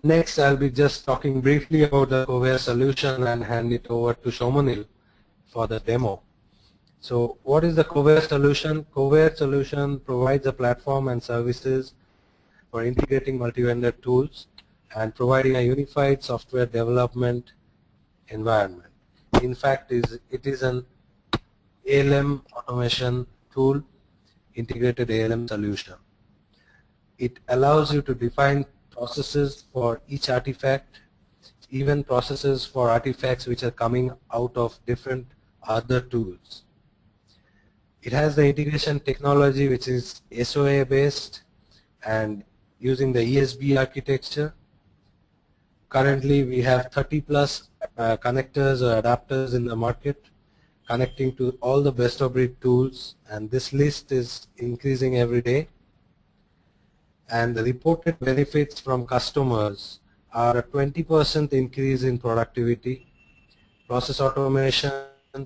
Next, I'll be just talking briefly about the Covare solution and hand it over to Shomanil for the demo. So what is the Covare solution? Covare solution provides a platform and services for integrating multi-vendor tools and providing a unified software development environment. In fact, it is an ALM automation tool, integrated ALM solution. It allows you to define processes for each artifact, even processes for artifacts which are coming out of different other tools. It has the integration technology which is SOA based and using the ESB architecture. Currently we have 30 plus connectors or adapters in the market connecting to all the best of breed tools, and this list is increasing every day. And the reported benefits from customers are a 20% increase in productivity, process automation,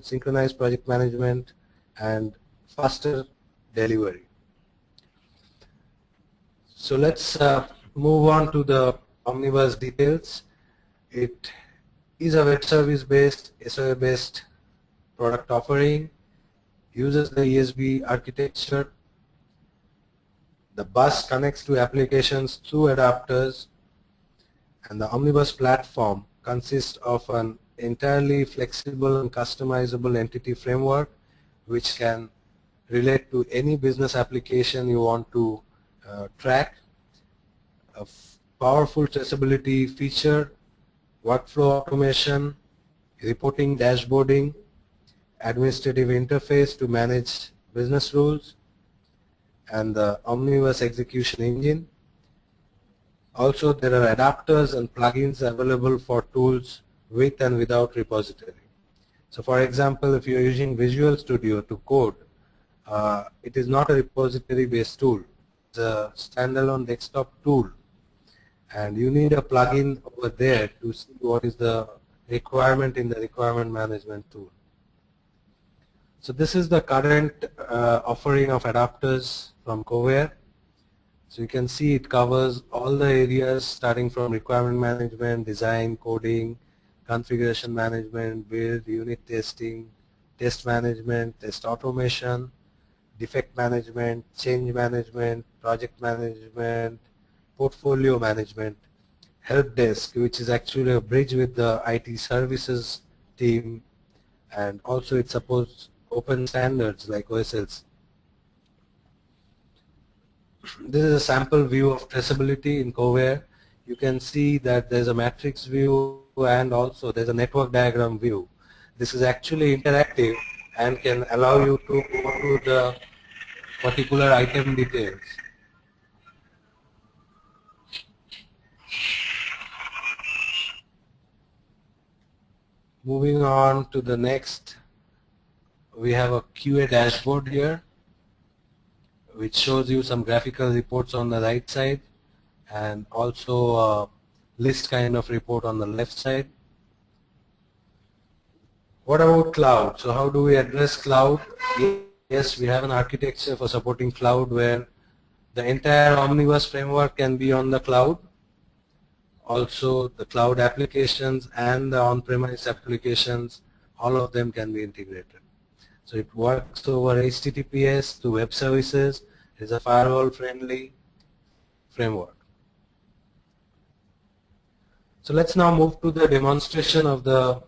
synchronized project management, and faster delivery. So let's move on to the Omnibus details. It is a web service based, SOA based product offering, uses the ESB architecture. The bus connects to applications through adapters, and the Omnibus platform consists of an entirely flexible and customizable entity framework which can relate to any business application you want to track, a powerful traceability feature, workflow automation, reporting dashboarding, administrative interface to manage business rules, and the Omnibus execution engine. Also, there are adapters and plugins available for tools with and without repository. So for example, if you are using Visual Studio to code, it is not a repository based tool. It's a standalone desktop tool, and you need a plugin over there to see what is the requirement in the requirement management tool. So this is the current offering of adapters from Covare. So you can see it covers all the areas starting from requirement management, design, coding, configuration management, build, unit testing, test management, test automation, defect management, change management, project management, portfolio management, help desk, which is actually a bridge with the IT services team, and also it supports open standards like OSLC. This is a sample view of traceability in Covare. You can see that there's a matrix view and also there's a network diagram view. This is actually interactive and can allow you to go to the particular item details. Moving on to the next, we have a QA dashboard here, which shows you some graphical reports on the right side and also a list kind of report on the left side. What about cloud? So how do we address cloud? Yes, we have an architecture for supporting cloud where the entire Omnibus framework can be on the cloud. Also the cloud applications and the on-premise applications, all of them can be integrated. So it works over HTTPS to web services. It is a firewall-friendly framework. So let's now move to the demonstration of the